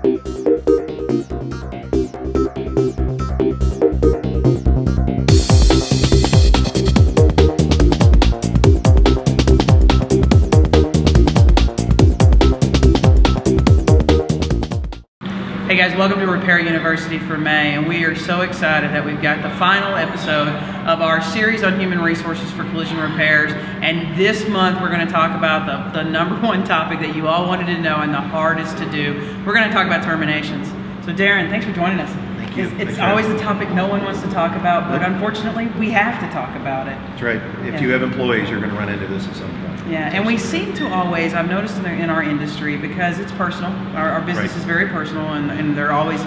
Hey guys, welcome to Repair University for May, and we are so excited that we've got the final episode of our series on human resources for collision repairs. And this month we're going to talk about the number one topic that you all wanted to know and the hardest to do. We're going to talk about terminations. So Daren, thanks for joining us. Thank you. It's always the topic no one wants to talk about, but unfortunately we have to talk about it. That's right. If you have employees, you're going to run into this at some point. Yeah, and we seem to always, I've noticed in our industry, because it's personal, our business is very personal, and they're always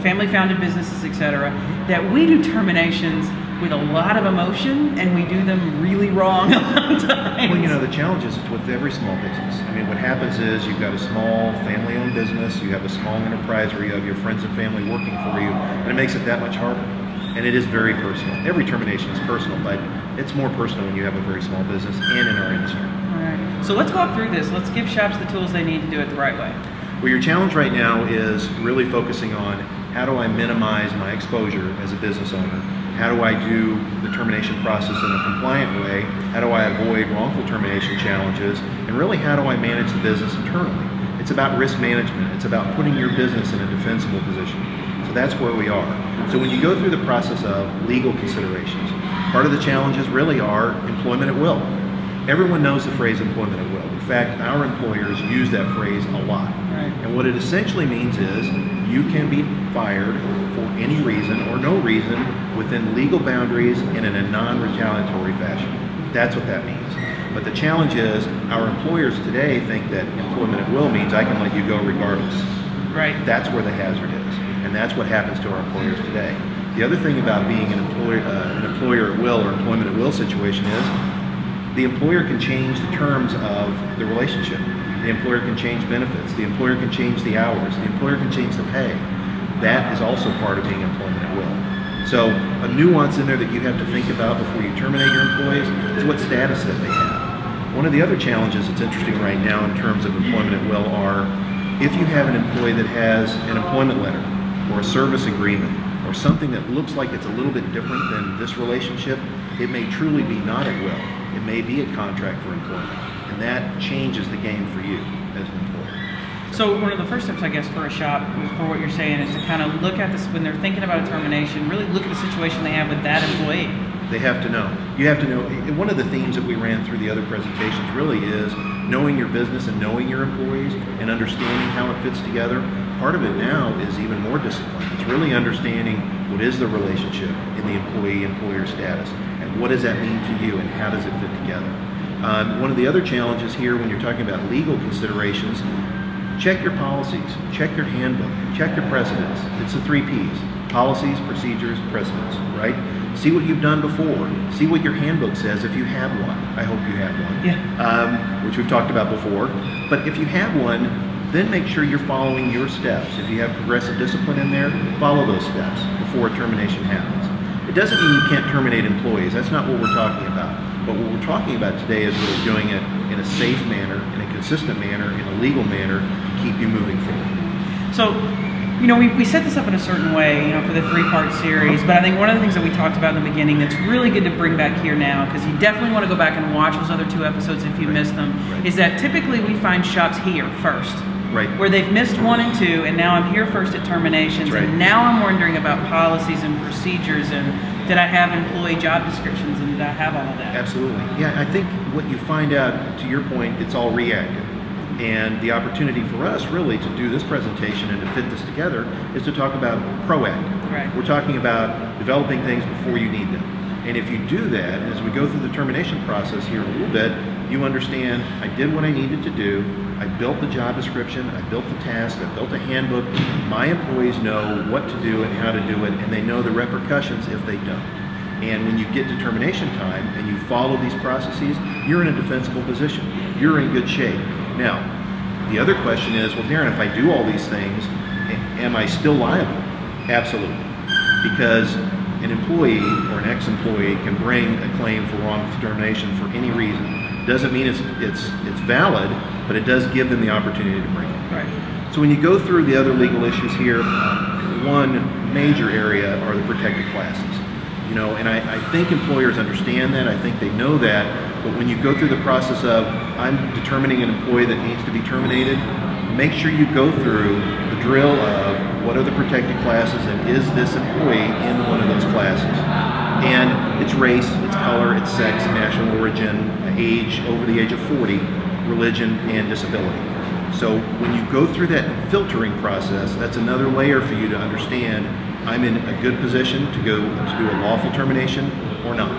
family-founded businesses, etc., that we do terminations with a lot of emotion, and we do them really wrong a lot of times. Well, the challenge is it's with every small business. I mean, what happens is you've got a small family-owned business, you have a small enterprise where you have your friends and family working for you, and it makes it that much harder. And it is very personal. Every termination is personal, but it's more personal when you have a very small business and in our industry. All right. So let's walk through this. Let's give shops the tools they need to do it the right way. Well, your challenge right now is really focusing on how do I minimize my exposure as a business owner? How do I do the termination process in a compliant way? How do I avoid wrongful termination challenges? And really, how do I manage the business internally? It's about risk management. It's about putting your business in a defensible position. So that's where we are. So when you go through the process of legal considerations, part of the challenges really are employment at will. Everyone knows the phrase employment at will. In fact, our employers use that phrase a lot. Right. And what it essentially means is you can be fired for any reason or no reason within legal boundaries and in a non-retaliatory fashion. That's what that means. But the challenge is our employers today think that employment at will means I can let you go regardless. Right. That's where the hazard is. And that's what happens to our employers today. The other thing about being an employer at will or employment at will situation is the employer can change the terms of the relationship. The employer can change benefits. The employer can change the hours. The employer can change the pay. That is also part of being employment at will. So a nuance in there that you have to think about before you terminate your employees is what status that they have. One of the other challenges that's interesting right now in terms of employment at will are if you have an employee that has an employment letter or a service agreement or something that looks like it's a little bit different than this relationship, it may truly be not at will. It may be a contract for employment, and that changes the game for you as an employer. So one of the first steps, I guess, for a shop, for what you're saying, is to kind of look at this when they're thinking about a termination, really look at the situation they have with that employee. They have to know. You have to know. One of the themes that we ran through the other presentations really is knowing your business and knowing your employees and understanding how it fits together. Part of it now is even more discipline. It's really understanding what is the relationship in the employee-employer status and what does that mean to you and how does it fit together. One of the other challenges here when you're talking about legal considerations, check your policies, check your handbook, check your precedents. It's the 3 Ps, policies, procedures, precedents, right? See what you've done before. See what your handbook says if you have one. I hope you have one, yeah. Which we've talked about before. But if you have one, then make sure you're following your steps. If you have progressive discipline in there, follow those steps before a termination happens. It doesn't mean you can't terminate employees. That's not what we're talking about. But what we're talking about today is really doing it in a safe manner, in a consistent manner, in a legal manner to keep you moving forward. So, we set this up in a certain way, for the 3-part series, but I think one of the things that we talked about in the beginning that's really good to bring back here now, because you definitely want to go back and watch those other 2 episodes if you missed them, is that typically we find shops here first. Right. Where they've missed 1 and 2, and now I'm here first at terminations, and now I'm wondering about policies and procedures, and did I have employee job descriptions, and did I have all of that? Absolutely. Yeah, I think what you find out, to your point, it's all reactive. And the opportunity for us really to do this presentation and to fit this together is to talk about proactive. Right. We're talking about developing things before you need them. And if you do that, as we go through the termination process here a little bit, you understand I did what I needed to do, I built the job description, I built the task, I built a handbook, my employees know what to do and how to do it, and they know the repercussions if they don't. And when you get to termination time and you follow these processes, you're in a defensible position. You're in good shape. Now, the other question is, well, Daren, if I do all these things, am I still liable? Absolutely. Because an employee or an ex-employee can bring a claim for wrongful termination for any reason. Doesn't mean it's valid, but it does give them the opportunity to bring it. Right. So when you go through the other legal issues here, one major area are the protected classes. You know, and I think employers understand that, I think they know that, but when you go through the process of, I'm determining an employee that needs to be terminated, make sure you go through the drill of what are the protected classes and is this employee in one of those classes. And it's race, it's color, it's sex, national origin, age, over the age of 40, religion, and disability. So when you go through that filtering process, that's another layer for you to understand, I'm in a good position to do a lawful termination or not.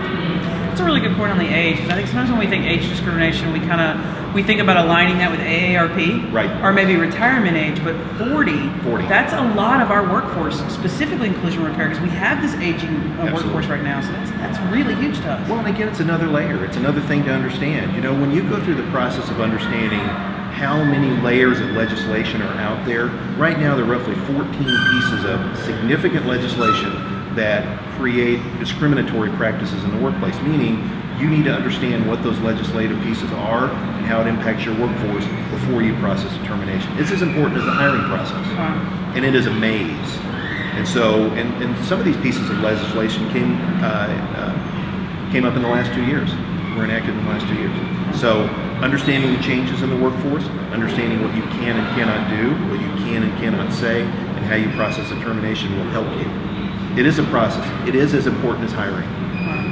That's a really good point on the age, because I think sometimes when we think age discrimination, we think about aligning that with AARP, right, or maybe retirement age, but 40, that's a lot of our workforce, specifically in collision repair, because we have this aging workforce right now, so that's really huge to us. Well, and again, it's another layer, it's another thing to understand. You know, when you go through the process of understanding how many layers of legislation are out there, right now there are roughly 14 pieces of significant legislation that create discriminatory practices in the workplace, meaning you need to understand what those legislative pieces are and how it impacts your workforce before you process a termination. It's as important as the hiring process, and it is a maze. And so, and some of these pieces of legislation came up in the last 2 years, were enacted in the last 2 years. So, understanding the changes in the workforce, understanding what you can and cannot do, what you can and cannot say, and how you process a termination will help you. It is a process. It is as important as hiring.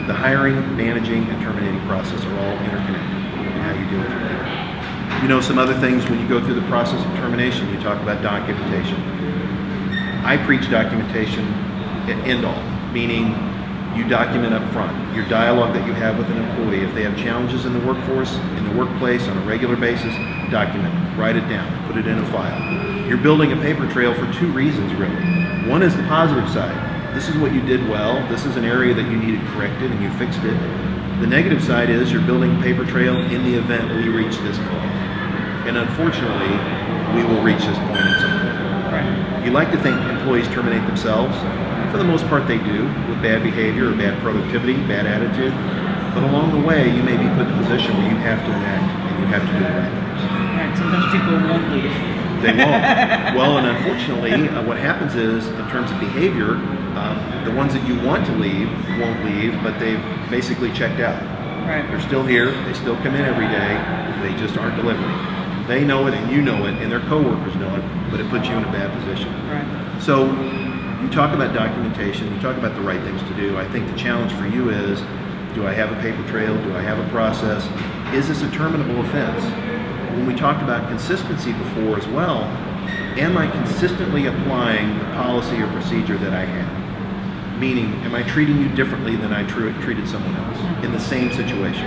The hiring, managing, and terminating process are all interconnected in how you deal with it. You know, some other things when you go through the process of termination, you talk about documentation. I preach documentation at end all, meaning you document up front. Your dialogue that you have with an employee, if they have challenges in the workforce, in the workplace, on a regular basis, document it, write it down, put it in a file. You're building a paper trail for two reasons, really. One is the positive side. This is what you did well, this is an area that you needed corrected and you fixed it. The negative side is you're building a paper trail in the event we reach this point. And unfortunately, we will reach this point at some point. Right. You like to think employees terminate themselves. For the most part they do, with bad behavior or bad productivity, bad attitude. But along the way, you may be put in a position where you have to enact and you have to do the right things. Right, sometimes people won't leave. They won't. Well, and unfortunately, what happens is, in terms of behavior, the ones that you want to leave won't leave, but they've basically checked out. Right. They're still here, they still come in every day, they just aren't delivering. They know it and you know it and their coworkers know it, but it puts you in a bad position. Right. So you talk about documentation, you talk about the right things to do. I think the challenge for you is, do I have a paper trail? Do I have a process? Is this a terminable offense? When we talked about consistency before as well, am I consistently applying the policy or procedure that I have? Meaning, am I treating you differently than I treated someone else in the same situation?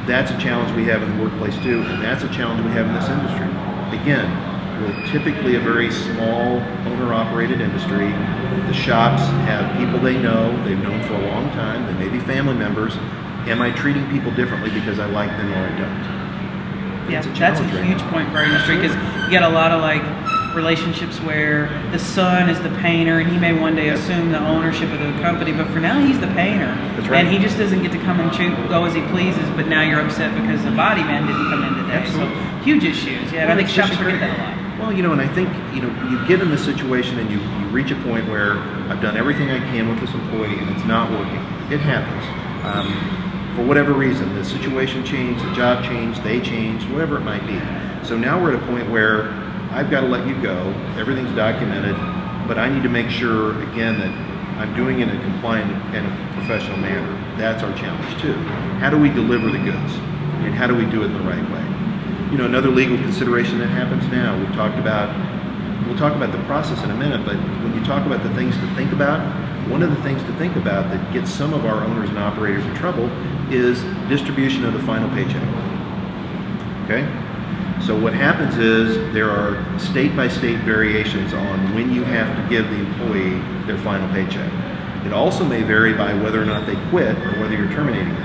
That's a challenge we have in the workplace too, and that's a challenge we have in this industry. Again, we're typically a very small owner-operated industry. The shops have people they know, they've known for a long time, they may be family members. Am I treating people differently because I like them or I don't? Yeah, that's a huge point for our industry, because you get a lot of relationships where the son is the painter and he may one day assume the ownership of the company, but for now he's the painter. That's right. And he just doesn't get to come and go as he pleases, but now you're upset because the body man didn't come in today. Absolutely. So huge issues. Yeah, and I think shops forget that a lot. Well, and I think, you get in this situation and you reach a point where I've done everything I can with this employee and it's not working. It happens. For whatever reason, the situation changed, the job changed, they changed, whatever it might be. So now we're at a point where I've got to let you go, everything's documented, but I need to make sure, again, that I'm doing it in a compliant and a professional manner. That's our challenge too. How do we deliver the goods? And how do we do it in the right way? Another legal consideration that happens now, we'll talk about the process in a minute, but when you talk about the things to think about, one of the things to think about that gets some of our owners and operators in trouble is distribution of the final paycheck. Okay? So what happens is there are state-by-state variations on when you have to give the employee their final paycheck. It also may vary by whether or not they quit or whether you're terminating them.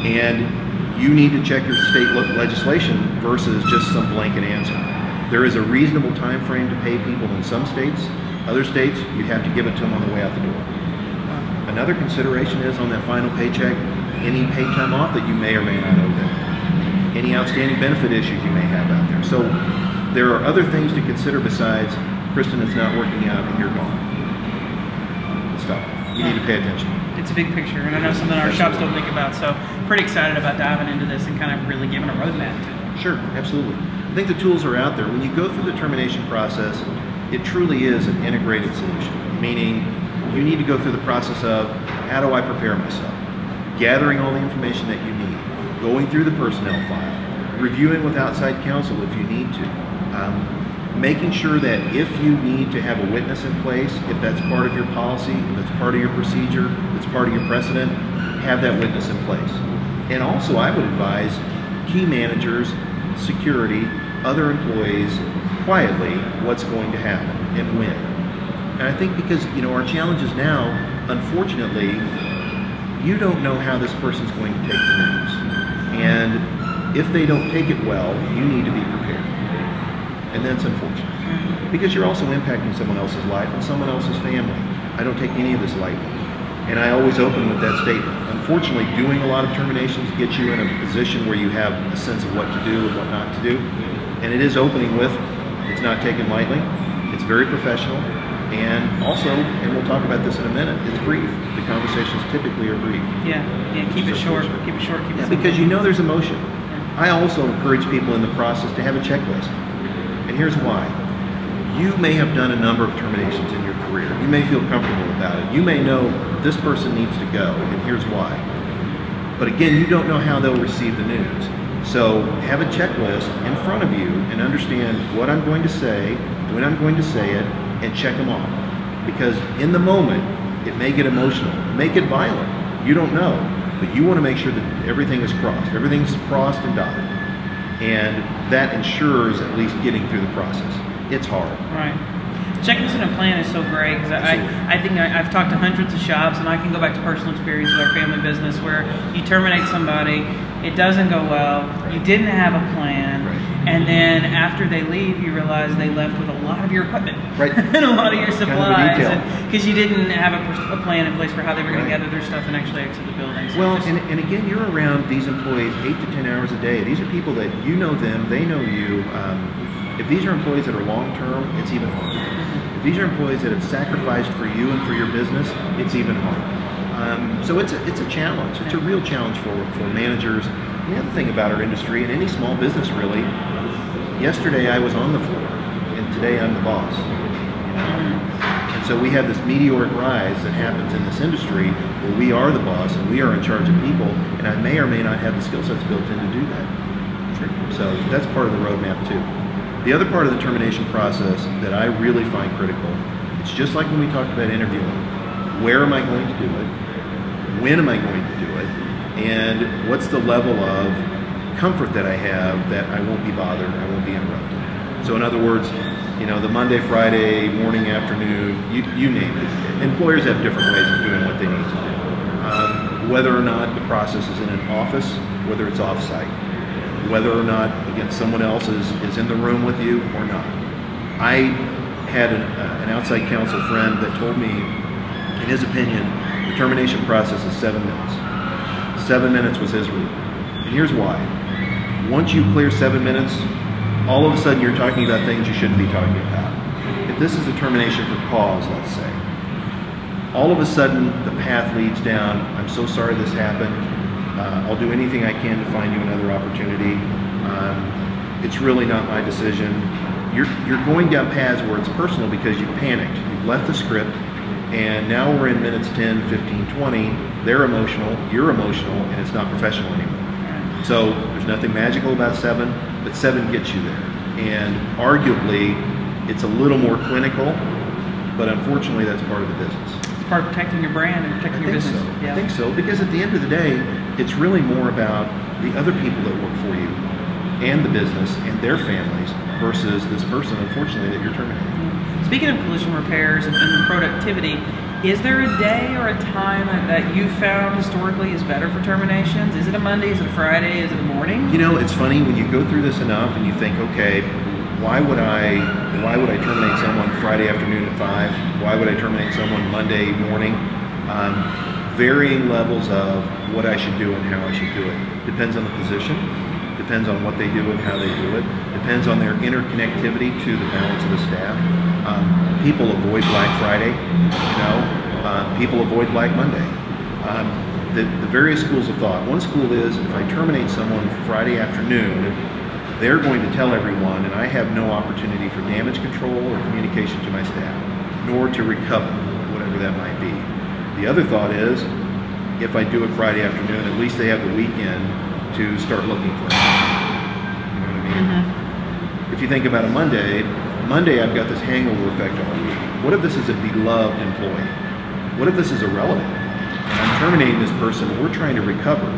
And you need to check your state legislation versus just some blanket answer. There is a reasonable time frame to pay people in some states. Other states, you have to give it to them on the way out the door. Another consideration is on that final paycheck, any paid time off that you may or may not owe them. Any outstanding benefit issues you may have out there. So there are other things to consider besides, Kristen, it's not working out and you're gone. Stop. You need to pay attention. It's a big picture, and I know something our shops don't think about, so pretty excited about diving into this and kind of really giving a roadmap to it. Sure, absolutely. I think the tools are out there. When you go through the termination process, it truly is an integrated solution, meaning you need to go through the process of, how do I prepare myself? Gathering all the information that you need, going through the personnel file, reviewing with outside counsel if you need to, making sure that if you need to have a witness in place, if that's part of your policy, if that's part of your procedure, if it's part of your precedent, have that witness in place. And also I would advise key managers, security, other employees, quietly what's going to happen and when. And I think because, you know, our challenges now, unfortunately, you don't know how this person's going to take the news. And if they don't take it well, you need to be prepared. And that's unfortunate. Because you're also impacting someone else's life and someone else's family. I don't take any of this lightly. And I always open with that statement. Unfortunately, doing a lot of terminations gets you in a position where you have a sense of what to do and what not to do. And it is opening with, it's not taken lightly, it's very professional, and also, and we'll talk about this in a minute, it's brief. The conversations typically are brief. Yeah, keep it short, keep it short, keep it simple. Because you know there's emotion. I also encourage people in the process to have a checklist. And here's why. You may have done a number of terminations in your career. You may feel comfortable about it. You may know this person needs to go, and here's why. But again, you don't know how they'll receive the news. So have a checklist in front of you and understand what I'm going to say, when I'm going to say it, and check them off. Because in the moment, it may get emotional, it may get violent. You don't know, but you want to make sure that everything is crossed. Everything's crossed and dotted. And that ensures at least getting through the process. It's hard. Right. Checkins in a plan is so great because I think I've talked to hundreds of shops, and I can go back to personal experience with our family business where you terminate somebody, it doesn't go well, you didn't have a plan, and then after they leave, you realize they left with a lot of your equipment and a lot of your supplies because you didn't have a plan in place for how they were going to gather their stuff and actually exit the building. So well, and again, you're around these employees 8 to 10 hours a day. These are people that you know them, they know you. If these are employees that are long-term, it's even harder. If these are employees that have sacrificed for you and for your business, it's even harder. So it's a challenge. It's a real challenge for managers. The other thing about our industry, and any small business really, yesterday I was on the floor, and today I'm the boss. And so we have this meteoric rise that happens in this industry where we are the boss and we are in charge of people, and I may or may not have the skill sets built in to do that. So that's part of the roadmap too. The other part of the termination process that I really find critical, it's just like when we talked about interviewing. Where am I going to do it? When am I going to do it? And what's the level of comfort that I have that I won't be bothered, I won't be interrupted? So in other words, you know, the Monday, Friday, morning, afternoon, you name it. Employers have different ways of doing what they need to do. Whether or not the process is in an office, whether it's off-site, whether or not, again, someone else is in the room with you or not. I had an outside counsel friend that told me, in his opinion, the termination process is 7 minutes. 7 minutes was his rule. And here's why. Once you clear 7 minutes, all of a sudden you're talking about things you shouldn't be talking about. If this is a termination for cause, let's say, all of a sudden the path leads down, I'm so sorry this happened, I'll do anything I can to find you another opportunity. It's really not my decision. You're going down paths where it's personal because you've panicked. You've left the script, and now we're in minutes 10, 15, 20. They're emotional, you're emotional, and it's not professional anymore. So there's nothing magical about 7, but 7 gets you there. And arguably, it's a little more clinical, but unfortunately that's part of the business. Part of protecting your brand and protecting your business. So. Yeah. I think so, because at the end of the day, it's really more about the other people that work for you and the business and their families versus this person, unfortunately, that you're terminating. Speaking of collision repairs and productivity, is there a day or a time that you found historically is better for terminations? Is it a Monday? Is it a Friday? Is it a morning? You know, it's funny when you go through this enough and you think, okay, why would I terminate someone Friday afternoon at 5? Why would I terminate someone Monday morning? Varying levels of what I should do and how I should do it. Depends on the position, depends on what they do and how they do it, depends on their interconnectivity to the balance of the staff. People avoid Black Friday, people avoid Black Monday. The various schools of thought. One school is, if I terminate someone Friday afternoon, they're going to tell everyone, and I have no opportunity for damage control or communication to my staff, nor to recover, whatever that might be. The other thought is, if I do it Friday afternoon, at least they have the weekend to start looking for it. You know what I mean? Mm-hmm. If you think about a Monday, I've got this hangover effect all week. What if this is a beloved employee? What if this is irrelevant? I'm terminating this person, we're trying to recover.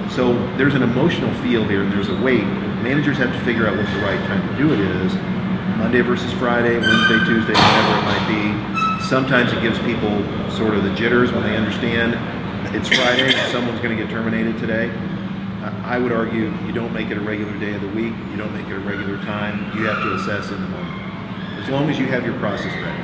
So there's an emotional feel here and there's a weight. Managers have to figure out what the right time to do it is. Monday versus Friday, Wednesday, Tuesday, whatever it might be. Sometimes it gives people sort of the jitters when they understand it's Friday and someone's going to get terminated today. I would argue you don't make it a regular day of the week, you don't make it a regular time, you have to assess in the moment. As long as you have your process ready.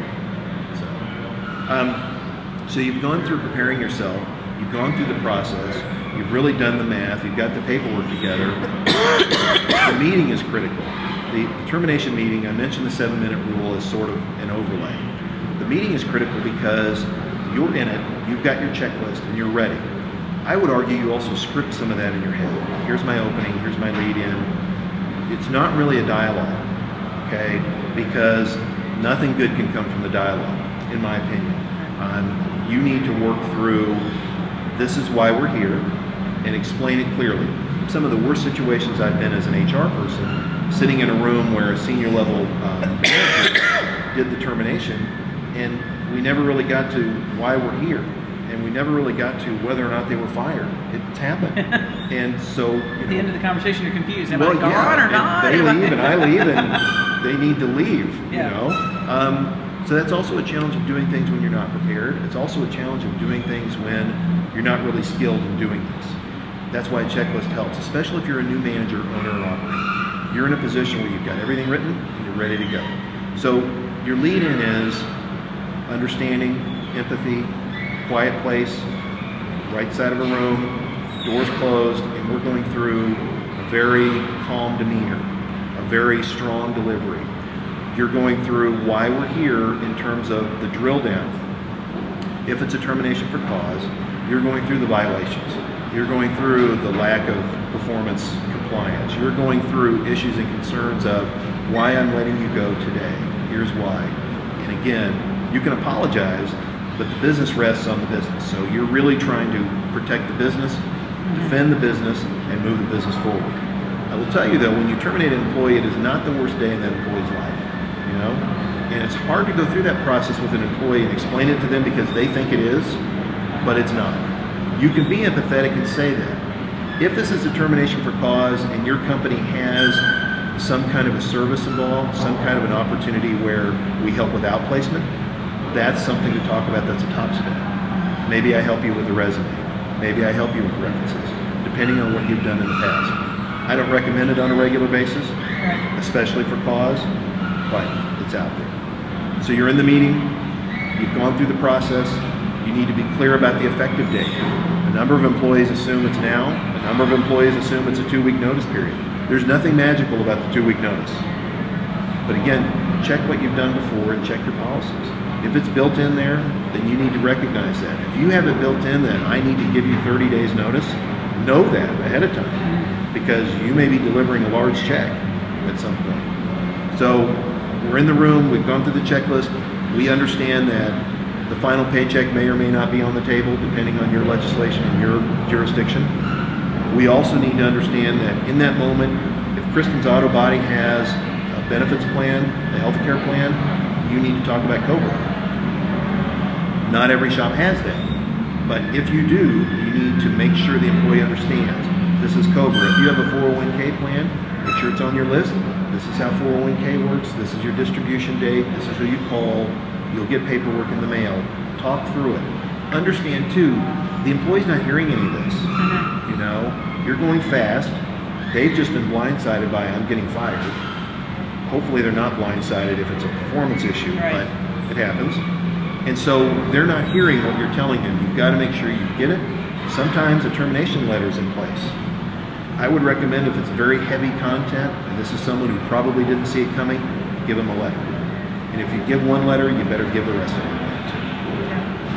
So you've gone through preparing yourself, you've gone through the process, you've really done the math, you've got the paperwork together. The meeting is critical. The termination meeting, I mentioned the 7-minute rule as sort of an overlay. The meeting is critical because you're in it, you've got your checklist, and you're ready. I would argue you also script some of that in your head. Here's my opening, here's my lead in. It's not really a dialogue, okay? Because nothing good can come from the dialogue, in my opinion. You need to work through, this is why we're here, and explain it clearly. Some of the worst situations I've been as an HR person, sitting in a room where a senior level manager did the termination, and we never really got to why we're here, and we never really got to whether or not they were fired. It's happened. And so, at the end of the conversation, you're confused. Am I gone or not? They leave and I leave, and they need to leave. So that's also a challenge of doing things when you're not prepared. It's also a challenge of doing things when you're not really skilled in doing this. That's why a checklist helps, especially if you're a new manager, owner, or operator. You're in a position where you've got everything written and you're ready to go. So your lead-in is understanding, empathy, quiet place, right side of a room, doors closed, and we're going through a very calm demeanor, a very strong delivery. You're going through why we're here in terms of the drill down. If it's a termination for cause, you're going through the violations. You're going through the lack of performance compliance. You're going through issues and concerns of why I'm letting you go today. Here's why. And again, you can apologize, but the business rests on the business. So you're really trying to protect the business, defend the business, and move the business forward. I will tell you though, when you terminate an employee, it is not the worst day in that employee's life. And it's hard to go through that process with an employee and explain it to them because they think it is, but it's not. You can be empathetic and say that. If this is a termination for cause and your company has some kind of a service involved, some kind of an opportunity where we help with outplacement, that's something to talk about. That's a top step. Maybe I help you with a resume. Maybe I help you with references, depending on what you've done in the past. I don't recommend it on a regular basis, especially for cause, but it's out there. So you're in the meeting, you've gone through the process, you need to be clear about the effective date. A number of employees assume it's now, a number of employees assume it's a 2-week notice period. There's nothing magical about the 2-week notice. But again, check what you've done before and check your policies. If it's built in there, then you need to recognize that. If you have it built in that I need to give you 30 days notice, know that ahead of time, because you may be delivering a large check at some point. So we're in the room, we've gone through the checklist, we understand that the final paycheck may or may not be on the table depending on your legislation and your jurisdiction. We also need to understand that in that moment, if Kristen's Auto Body has a benefits plan, a healthcare plan, you need to talk about COBRA. Not every shop has that, but if you do, you need to make sure the employee understands this is COBRA. If you have a 401k plan, make sure it's on your list. This is how 401k works. This is your distribution date. This is who you call. You'll get paperwork in the mail. Talk through it. Understand too, the employee's not hearing any of this. You know, you're going fast. They've just been blindsided by I'm getting fired. Hopefully they're not blindsided if it's a performance issue, but it happens. And so they're not hearing what you're telling them. You've got to make sure you get it. Sometimes a termination letter is in place. I would recommend if it's very heavy content, and this is someone who probably didn't see it coming, give them a letter. And if you give one letter, you better give the rest of them.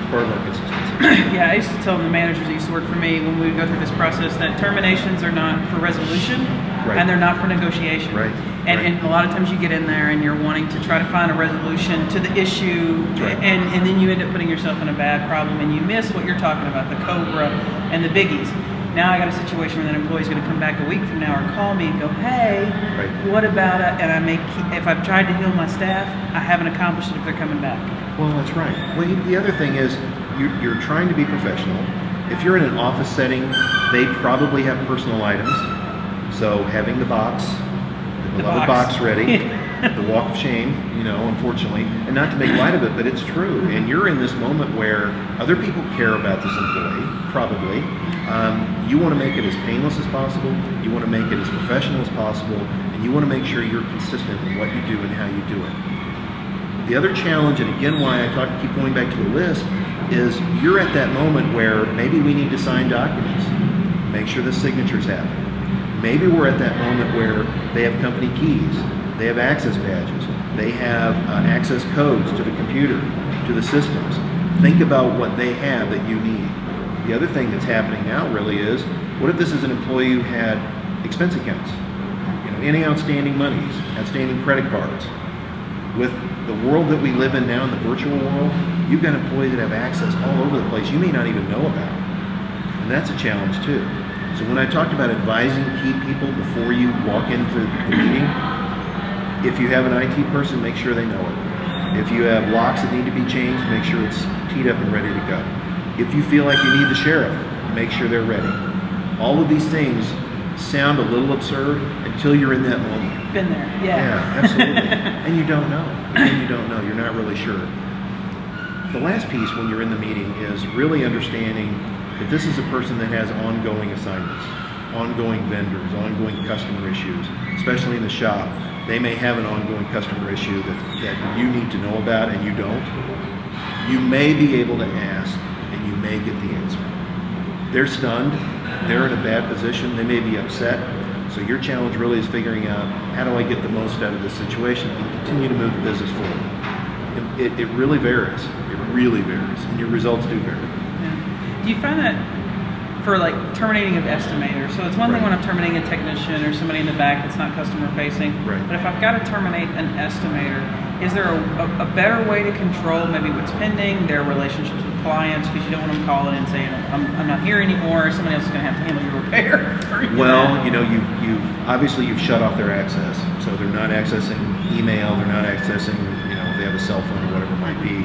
It's part of our consistency. Yeah, I used to tell the managers that used to work for me when we would go through this process that terminations are not for resolution, and they're not for negotiation. Right. And a lot of times you get in there and you're wanting to try to find a resolution to the issue, and then you end up putting yourself in a bad problem, and you miss what you're talking about, the COBRA and the biggies. Now I got a situation where an employee's going to come back a week from now or call me and go, hey, what about it? And if I've tried to heal my staff, I haven't accomplished it if they're coming back. Well, that's right. Well, the other thing is you're trying to be professional. If you're in an office setting, they probably have personal items. So having the box, the beloved box ready, the walk of shame, unfortunately, and not to make light of it, but it's true. And you're in this moment where other people care about this employee, probably. You want to make it as painless as possible, you want to make it as professional as possible, and you want to make sure you're consistent in what you do and how you do it. The other challenge, and again why I keep going back to the list, is you're at that moment where maybe we need to sign documents, make sure the signatures happen. Maybe we're at that moment where they have company keys, they have access badges, they have access codes to the computer, to the systems. Think about what they have that you need. The other thing that's happening now really is, what if this is an employee who had expense accounts? Any outstanding monies, outstanding credit cards. With the world that we live in now, in the virtual world, you've got employees that have access all over the place you may not even know about. And that's a challenge too. So when I talked about advising key people before you walk into the meeting, if you have an IT person, make sure they know it. If you have locks that need to be changed, make sure it's teed up and ready to go. If you feel like you need the sheriff, make sure they're ready. All of these things sound a little absurd until you're in that moment. Been there, yeah. Yeah, absolutely. And you don't know. And you don't know. You're not really sure. The last piece when you're in the meeting is really understanding that this is a person that has ongoing assignments, ongoing vendors, ongoing customer issues, especially in the shop. They may have an ongoing customer issue that you need to know about and you don't. You may be able to ask, and you may get the answer. They're stunned, they're in a bad position, they may be upset, so your challenge really is figuring out, how do I get the most out of this situation and continue to move the business forward? It really varies, and your results do vary. Yeah. Do you find that for like terminating an estimator, so it's one thing when I'm terminating a technician or somebody in the back that's not customer facing, but if I've got to terminate an estimator, is there a better way to control maybe what's pending, their relationships with clients, because you don't want them calling and saying, I'm not here anymore, somebody else is going to have to handle your repair? Well, you've shut off their access, so they're not accessing email, they're not accessing, if they have a cell phone or whatever it might be.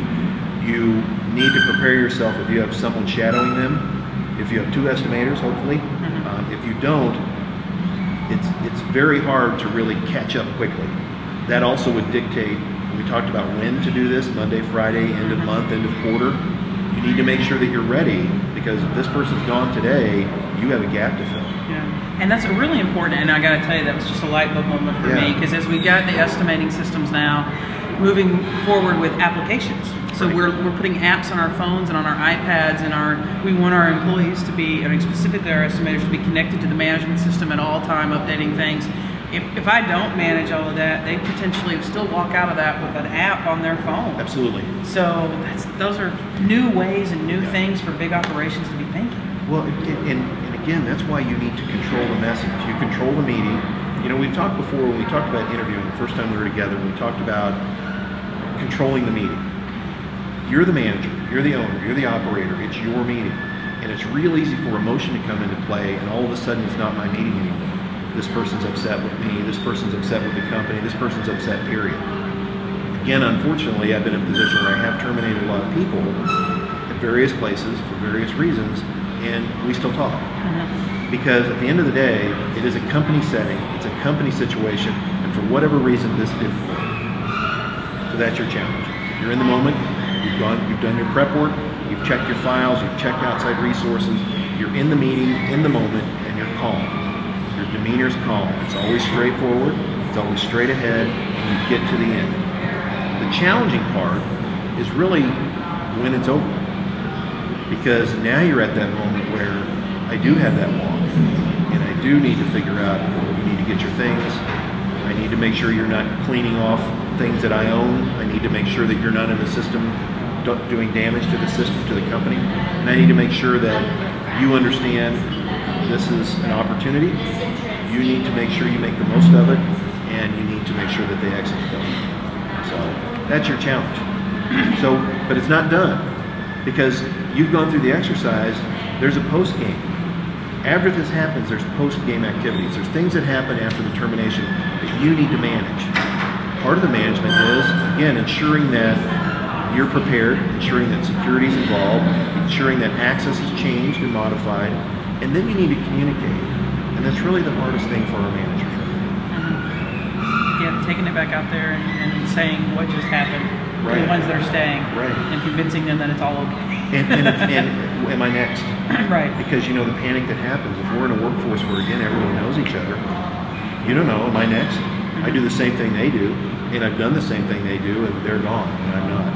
You need to prepare yourself if you have someone shadowing them. If you have two estimators, hopefully. If you don't, it's very hard to really catch up quickly. That also would dictate, we talked about when to do this, Monday, Friday, end of month, end of quarter. You need to make sure that you're ready, because if this person's gone today, you have a gap to fill. Yeah, and that's really important, and I gotta tell you, that was just a light bulb moment for me, because as we got the estimating systems now, moving forward with applications. So we're putting apps on our phones and on our iPads, and we want our employees to be, and specifically our estimators, to be connected to the management system at all time, updating things. If I don't manage all of that, they potentially still walk out of that with an app on their phone. Absolutely. So those are new ways and new things for big operations to be thinking. Well, and again, that's why you need to control the message. You control the meeting. We've talked before, when we talked about interviewing the first time we were together, we talked about controlling the meeting. You're the manager, you're the owner, you're the operator, it's your meeting. And it's real easy for emotion to come into play, and all of a sudden it's not my meeting anymore. This person's upset with me, this person's upset with the company, this person's upset, period. Again, unfortunately, I've been in a position where I have terminated a lot of people at various places for various reasons, and we still talk. Because at the end of the day, it is a company setting, it's a company situation, and for whatever reason, this didn't work. So that's your challenge. You're in the moment, you've done your prep work, you've checked your files, you've checked outside resources, you're in the meeting, in the moment, and you're calm. Your demeanor's calm. It's always straightforward, it's always straight ahead, and you get to the end. The challenging part is really when it's over. Because now you're at that moment where I do have that walk, and I do need to figure out, you need to get your things. I need to make sure you're not cleaning off things that I own. I need to make sure that you're not in the system doing damage to the system, to the company. And I need to make sure that you understand this is an opportunity. You need to make sure you make the most of it, and you need to make sure that they exit the building. So that's your challenge. So, but it's not done, because you've gone through the exercise. There's a post-game. After this happens, there's post-game activities. There's things that happen after the termination that you need to manage. Part of the management is, again, ensuring that you're prepared, ensuring that security is involved, ensuring that access is changed and modified, and then you need to communicate. And that's really the hardest thing for our managers. Yeah, taking it back out there and saying what just happened to the ones that are staying, and convincing them that it's all okay. And am I next? Right. Because you know the panic that happens if we're in a workforce where again everyone knows each other. You don't know, am I next? I do the same thing they do, and I've done the same thing they do, and they're gone, and I'm not.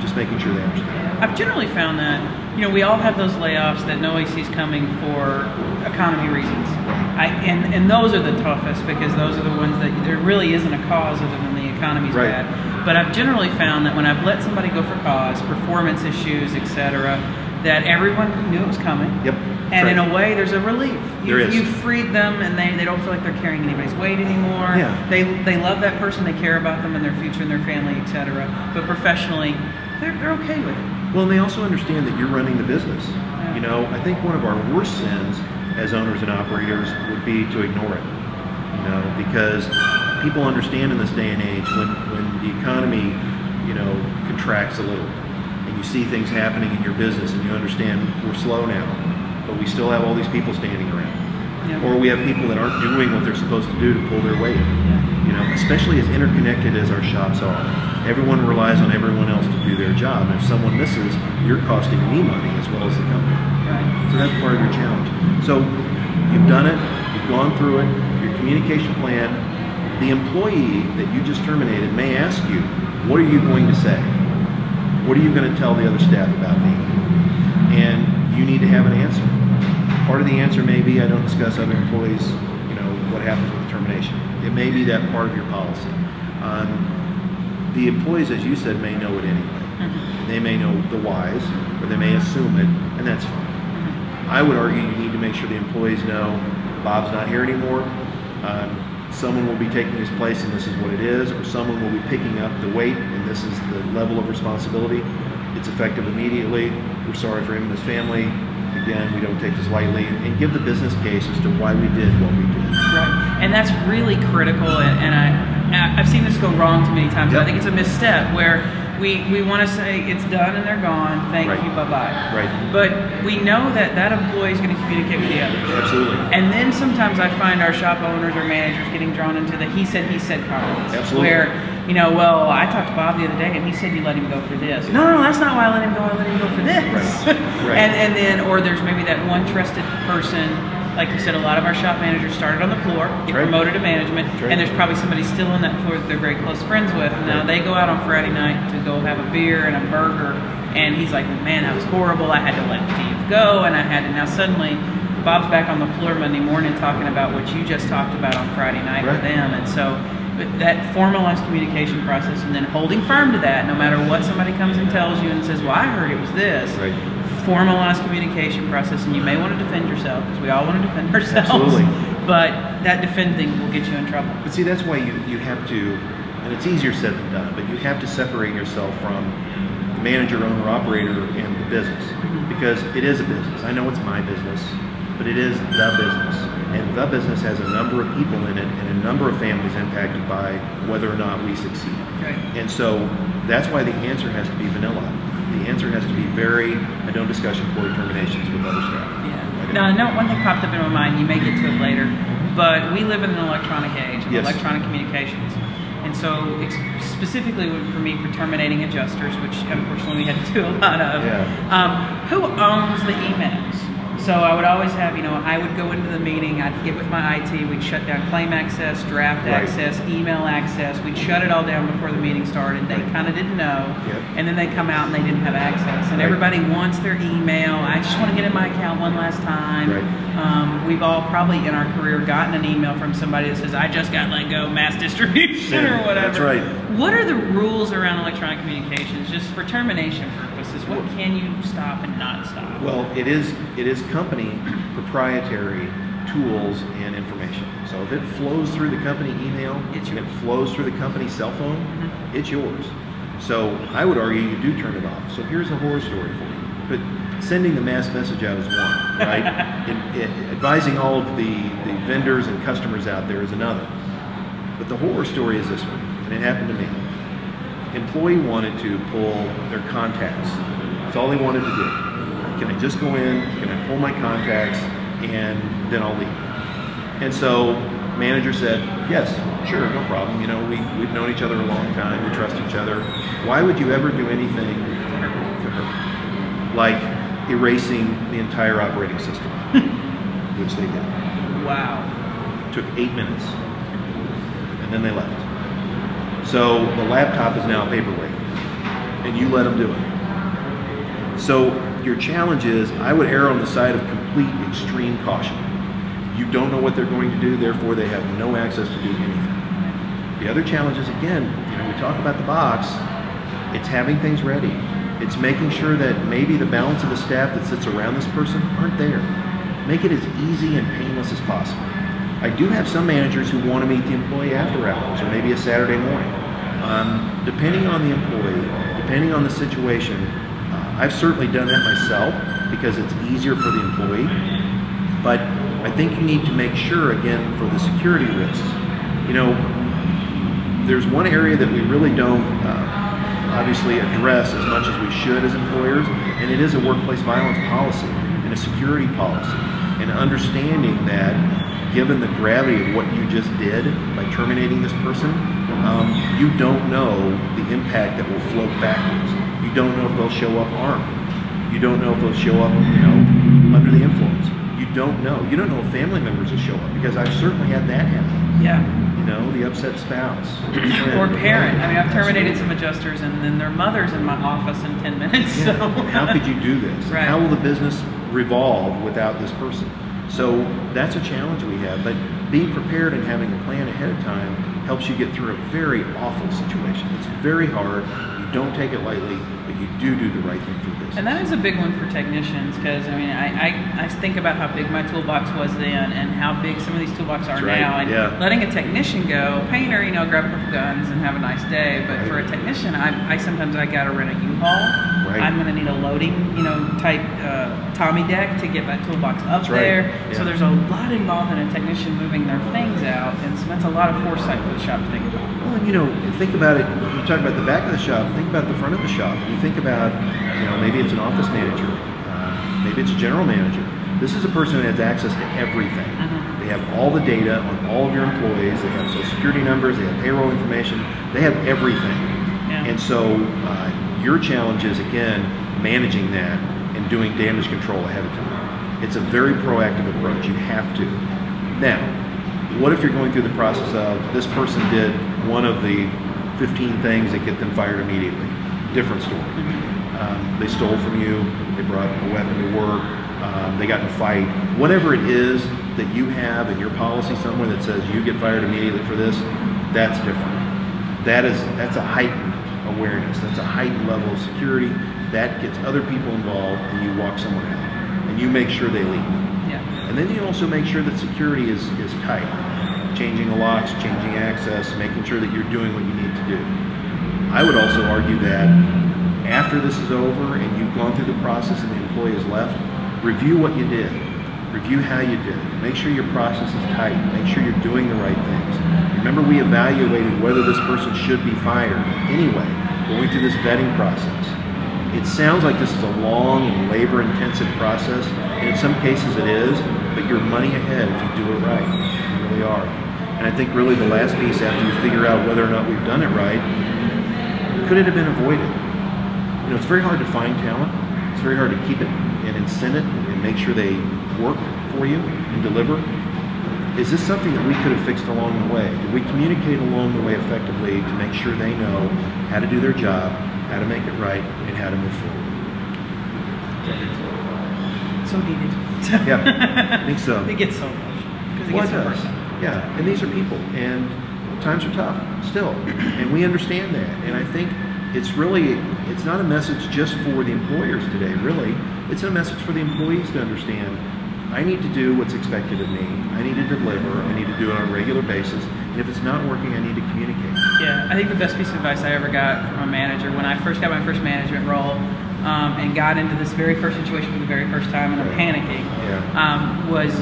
Just making sure they understand. I've generally found that, you know, we all have those layoffs that nobody sees coming for economy reasons. And those are the toughest, because those are the ones that there really isn't a cause other than the economy's bad. But I've generally found that when I've let somebody go for cause, performance issues, etc., that everyone knew it was coming. Yep. And in a way, there's a relief. You've freed them, and they don't feel like they're carrying anybody's weight anymore. Yeah. They love that person, they care about them and their future and their family, etc. But professionally, they're okay with it. Well, and they also understand that you're running the business. Yeah. You know, I think one of our worst sins as owners and operators would be to ignore it. You know, because people understand in this day and age when the economy, you know, contracts a little, and you see things happening in your business, and you understand we're slow now, but we still have all these people standing around. Yeah. Or we have people that aren't doing what they're supposed to do to pull their weight. Yeah. You know, especially as interconnected as our shops are. Everyone relies on everyone else to do their job. And if someone misses, you're costing me money as well as the company. Right. So that's part of your challenge. So you've done it, you've gone through it, your communication plan. The employee that you just terminated may ask you, what are you going to say? What are you going to tell the other staff about me? And you need to have an answer. Part of the answer may be I don't discuss other employees, you know, what happens with the termination. It may be that part of your policy. The employees, as you said, may know it anyway. Mm-hmm. They may know the whys, or they may assume it, and that's fine. Mm-hmm. I would argue you need to make sure the employees know Bob's not here anymore. Someone will be taking his place, and this is what it is, or someone will be picking up the weight, and this is the level of responsibility. It's effective immediately. We're sorry for him and his family. Again, we don't take this lightly, and give the business case as to why we did what we did. Right, and that's really critical, and I've seen this go wrong too many times. Yep. I think it's a misstep where we want to say it's done and they're gone, thank you, bye-bye. Right. But we know that that employee is going to communicate with the others. Absolutely. And then sometimes I find our shop owners or managers getting drawn into the he said comments. Absolutely. Where, you know, well, I talked to Bob the other day and he said you let him go for this. No, that's not why I let him go. I let him go for this. Right. And then, or there's maybe that one trusted person. Like you said, a lot of our shop managers started on the floor, get promoted to management, and there's probably somebody still on that floor that they're very close friends with. And now they go out on Friday night to go have a beer and a burger, and he's like, man, that was horrible. I had to let Steve go, and I had to. Now suddenly, Bob's back on the floor Monday morning talking about what you just talked about on Friday night with them. And so that formalized communication process, and then holding firm to that, no matter what somebody comes and tells you and says, well, I heard it was this. Right. Formalized communication process, and you may want to defend yourself, because we all want to defend ourselves. Absolutely. But that defending will get you in trouble. But see, that's why you have to, and it's easier said than done, but you have to separate yourself from the manager, owner, operator, and the business. Because it is a business. I know it's my business, but it is the business. And the business has a number of people in it and a number of families impacted by whether or not we succeed. Right. And so that's why the answer has to be vanilla. The answer has to be I don't discuss employee terminations with other staff. Yeah. No, one thing popped up in my mind, you may get to it later, but we live in an electronic age, of electronic communications. And so specifically for me, for terminating adjusters, which unfortunately we had to do a lot of, who owns the emails? So I would always have, I would go into the meeting, I'd get with my IT, we'd shut down claim access, draft access, email access. We'd shut it all down before the meeting started. They kind of didn't know. And then they'd come out and they didn't have access. And everybody wants their email. I just want to get in my account one last time. We've all probably in our career gotten an email from somebody that says, I just got let go, mass distribution or whatever. That's right. What are the rules around electronic communications, just for termination purposes? What can you stop and not stop? Well, it is company proprietary tools and information. So if it flows through the company email and it flows through the company cell phone, it's yours. So I would argue you do turn it off. So here's a horror story for you. But sending the mass message out is one, right? Advising all of the vendors and customers out there is another. But the horror story is this one, and it happened to me. Employee wanted to pull their contacts. That's all they wanted to do. Can I just go in, can I pull my contacts, and then I'll leave? And so manager said, yes, sure, no problem. We've known each other a long time, we trust each other. Why would you ever do anything to her? Like erasing the entire operating system, which they did. Wow. Took 8 minutes, and then they left. So the laptop is now a paperweight, and you let them do it. So your challenge is, I would err on the side of complete extreme caution. You don't know what they're going to do, therefore they have no access to do anything. The other challenge is, again, we talk about the box, it's having things ready. It's making sure that maybe the balance of the staff that sits around this person aren't there. Make it as easy and painless as possible. I do have some managers who want to meet the employee after hours, or maybe a Saturday morning. Depending on the employee, depending on the situation, I've certainly done that myself because it's easier for the employee, but I think you need to make sure, again, for the security risks. There's one area that we really don't obviously address as much as we should as employers, and it is a workplace violence policy and a security policy, and understanding that given the gravity of what you just did by terminating this person, you don't know the impact that will float backwards. You don't know if they'll show up armed. You don't know if they'll show up, under the influence. You don't know. You don't know if family members will show up, because I've certainly had that happen. Yeah. The upset spouse. Or parent. I mean, I've terminated some adjusters, and then their mother's in my office in 10 minutes. Yeah. So. How could you do this? Right. How will the business revolve without this person? So that's a challenge we have, but being prepared and having a plan ahead of time helps you get through a very awful situation. It's very hard. You don't take it lightly, but you do the right thing for business. And that is a big one for technicians, because I think about how big my toolbox was then and how big some of these toolboxes are now. And letting a technician go, painter, grab a couple guns and have a nice day. But for a technician, sometimes I got to rent a U-Haul. I'm going to need a loading, type Tommy deck to get that toolbox up there. Yeah. So there's a lot involved in a technician moving their things out, and so that's a lot of foresight for the shop to think about. Well, and think about it. You talk about the back of the shop. Think about the front of the shop. You think about, maybe it's an office manager, maybe it's a general manager. This is a person who has access to everything. They have all the data on all of your employees. They have social security numbers. They have payroll information. They have everything. Yeah. And so your challenge is, again, managing that and doing damage control ahead of time. It's a very proactive approach. You have to. Now, what if you're going through the process of this person did one of the 15 things that get them fired immediately? Different story. They stole from you, they brought a weapon to work, they got in a fight. Whatever it is that you have in your policy somewhere that says you get fired immediately for this, that's different. That's a heightened awareness. That's a heightened level of security. That gets other people involved, and you walk someone out, and you make sure they leave. Yeah. And then you also make sure that security is tight. Changing the locks, changing access, making sure that you're doing what you need to do. I would also argue that after this is over and you've gone through the process and the employee is left, review what you did. Review how you did it. Make sure your process is tight. Make sure you're doing the right things. Remember, we evaluated whether this person should be fired anyway, going through this vetting process. It sounds like this is a long and labor-intensive process, and in some cases it is, but you're money ahead if you do it right. You really are. And I think really the last piece, after you figure out whether or not we've done it right, could it have been avoided? It's very hard to find talent. It's very hard to keep it and incent it and make sure they work for you and deliver? Is this something that we could have fixed along the way? Did we communicate along the way effectively to make sure they know how to do their job, how to make it right, and how to move forward? So needed. Yeah, I think so. It gets so emotional because it Well, gets so does. personal. Yeah, and these are people, and times are tough still, and we understand that. And I think it's not a message just for the employers today, really. It's a message for the employees to understand, I need to do what's expected of me. I need to deliver. I need to do it on a regular basis. And if it's not working, I need to communicate. Yeah, I think the best piece of advice I ever got from a manager when I first got my first management role and got into this very first situation for the very first time, and I'm panicking, was,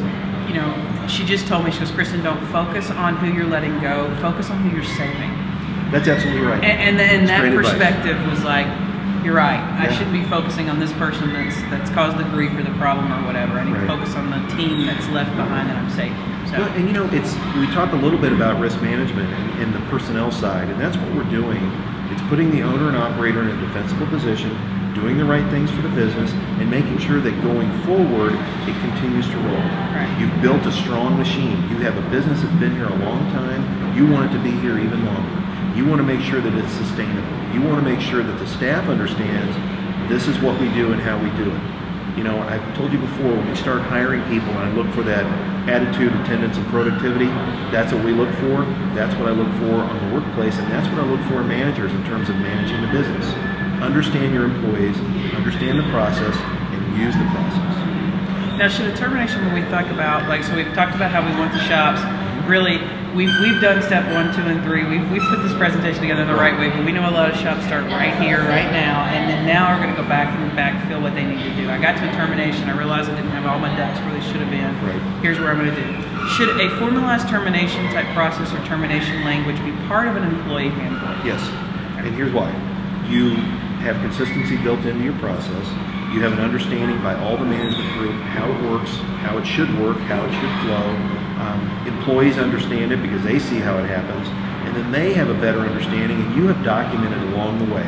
she just told me, she goes, Kristen, don't focus on who you're letting go, focus on who you're saving. That's absolutely right. And then that great perspective advice. was like, you're right. I shouldn't be focusing on this person that's caused the grief or the problem or whatever. I need to focus on the team that's left behind that I'm saving. So. Well, and we talked a little bit about risk management and the personnel side, and that's what we're doing. It's putting the owner and operator in a defensible position, doing the right things for the business, and making sure that going forward, it continues to roll. Right. You've built a strong machine. You have a business that's been here a long time. You want it to be here even longer. You want to make sure that it's sustainable. You want to make sure that the staff understands this is what we do and how we do it. I've told you before, when we start hiring people and I look for that attitude, attendance, and productivity, that's what we look for. That's what I look for on the workplace, and that's what I look for in managers in terms of managing the business. Understand your employees, understand the process, and use the process. Now, should a termination, when we talk about, so we've talked about how we want the shops, really, we've done step 1, 2, and 3. We've put this presentation together the right way, but we know a lot of shops start right here, right now, and then now we're going to go back and backfill what they need to do. I got to a termination, I realized I didn't have all my ducks where they should have been. Right. Here's what I'm going to do. Should a formalized termination type process or termination language be part of an employee handbook? Yes, and here's why. You have consistency built into your process. You have an understanding by all the management group how it works, how it should work, how it should flow. Employees understand it because they see how it happens, and then they have a better understanding, and you have documented along the way.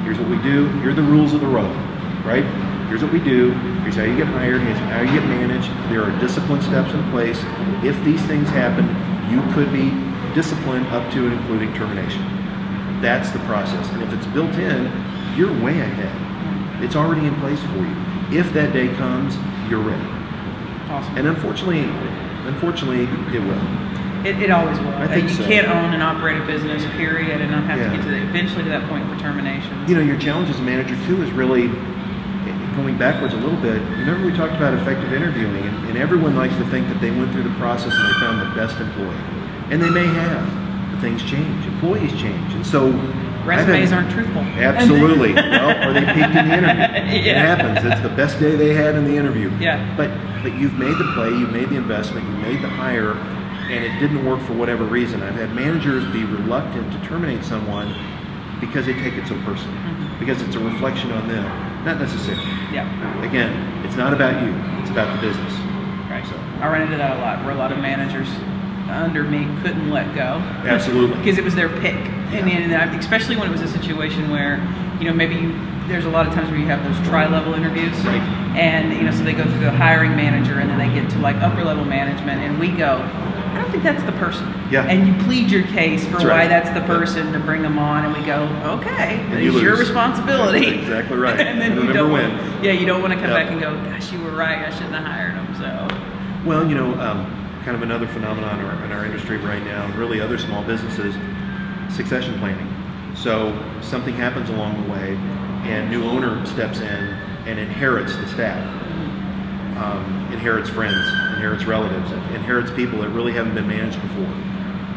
Here's what we do. Here are the rules of the road, right? Here's what we do. Here's how you get hired. Here's how you get managed. There are discipline steps in place. If these things happen, you could be disciplined up to and including termination. That's the process, and if it's built in, you're way ahead. It's already in place for you. If that day comes, you're ready. Awesome. And unfortunately, it will. It always will. I think you so. can't own and operate a business, period, and not have to get to eventually to that point for termination. Your challenge as a manager too is really going backwards a little bit. Remember we talked about effective interviewing, and everyone likes to think that they went through the process and they found the best employee, and they may have, but things change, employees change, and so resumes aren't truthful. Absolutely. Well, or they peaked in the interview. It happens. It's the best day they had in the interview. Yeah. But you've made the play, you've made the investment, you made the hire, and it didn't work for whatever reason. I've had managers be reluctant to terminate someone because they take it so personally, because it's a reflection on them. Not necessarily. Yeah. Again, it's not about you. It's about the business. Right. So I run into that a lot, where a lot of managers under me couldn't let go. Absolutely. Because it was their pick. And especially when it was a situation where, maybe there's a lot of times where you have those tri-level interviews. Right. And, so they go through the hiring manager and then they get to upper level management, and we go, I don't think that's the person. Yeah. And you plead your case for That's why right. that's the person to bring them on, and we go, okay, you it's your lose. responsibility. That's exactly right. And then And remember when. Yeah, you don't want to come back and go, gosh, you were right, I shouldn't have hired them. So. Well, kind of another phenomenon in our industry right now, and really other small businesses, succession planning. So something happens along the way, and new owner steps in and inherits the staff, inherits friends, inherits relatives, inherits people that really haven't been managed before.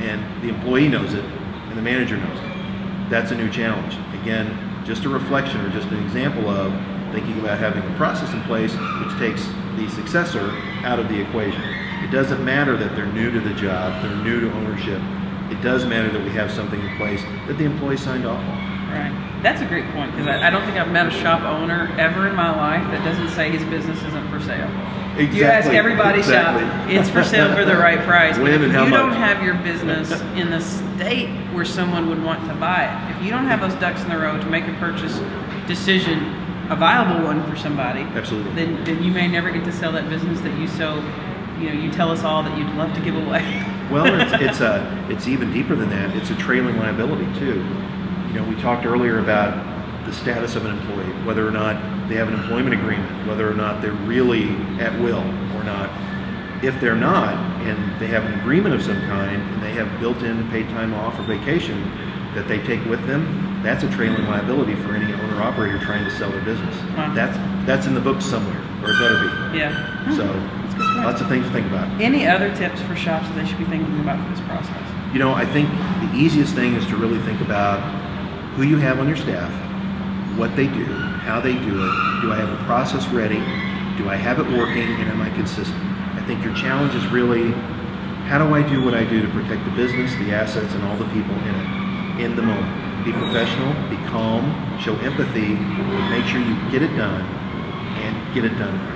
And the employee knows it, and the manager knows it. That's a new challenge. Again, just a reflection or just an example of thinking about having a process in place which takes the successor out of the equation. It doesn't matter that they're new to the job, they're new to ownership. It does matter that we have something in place that the employee signed off on. Right. That's a great point, because I don't think I've met a shop owner ever in my life that doesn't say his business isn't for sale. Exactly. You ask everybody's shop, it's for sale for the right price. But if you don't have your business in the state where someone would want to buy it, if you don't have those ducks in the row to make a purchase decision a viable one for somebody, Absolutely. then you may never get to sell that business that you tell us all that you'd love to give away. Well, it's even deeper than that. It's a trailing liability too. We talked earlier about the status of an employee, whether or not they have an employment agreement, whether or not they're really at will or not. If they're not, and they have an agreement of some kind, and they have built-in paid time off or vacation that they take with them, that's a trailing liability for any owner-operator trying to sell their business. Wow. That's in the book somewhere, or it better be. Yeah. So, lots of things to think about. Any other tips for shops that they should be thinking about for this process? I think the easiest thing is to really think about who you have on your staff, what they do, how they do it. Do I have the process ready? Do I have it working, and am I consistent? I think your challenge is really, how do I do what I do to protect the business, the assets, and all the people in it, in the moment? Be professional, be calm, show empathy, make sure you get it done, and get it done right.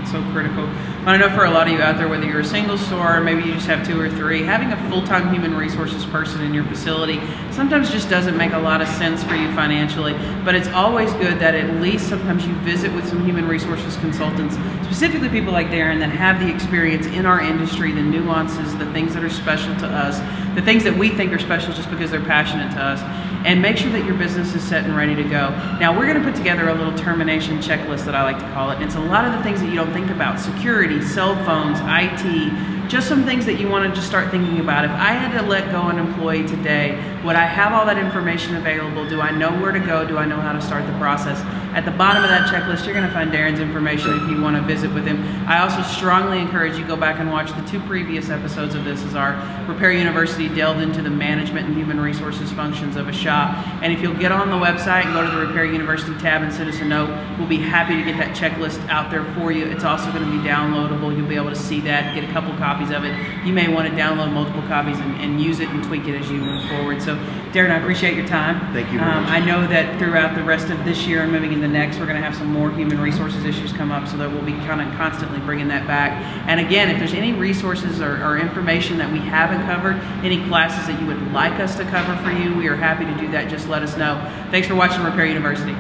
It's so critical. I know for a lot of you out there, whether you're a single store, maybe you just have 2 or 3, having a full-time human resources person in your facility sometimes just doesn't make a lot of sense for you financially, but it's always good that at least sometimes you visit with some human resources consultants, specifically people like Daren that have the experience in our industry, the nuances, the things that are special to us, the things that we think are special just because they're passionate to us, and make sure that your business is set and ready to go. Now, we're going to put together a little termination checklist that I like to call it. It's a lot of the things that you don't think about: security, cell phones, IT, just some things that you want to just start thinking about. If I had to let go an employee today, would I have all that information available? Do I know where to go? Do I know how to start the process? At the bottom of that checklist, you're going to find Daren's information if you want to visit with him. I also strongly encourage you go back and watch the 2 previous episodes of this, as our Repair University delved into the management and human resources functions of a shop. And if you'll get on the website and go to the Repair University tab and send us a note, we'll be happy to get that checklist out there for you. It's also going to be downloadable. You'll be able to see that, get a couple copies of it. You may want to download multiple copies and use it and tweak it as you move forward. So, Daren, I appreciate your time. Thank you very much. I know that throughout the rest of this year and moving into next, we're going to have some more human resources issues come up, so that we'll be kind of constantly bringing that back. And again, if there's any resources or information that we haven't covered, any classes that you would like us to cover for you, we are happy to do that. Just let us know. Thanks for watching Repair University.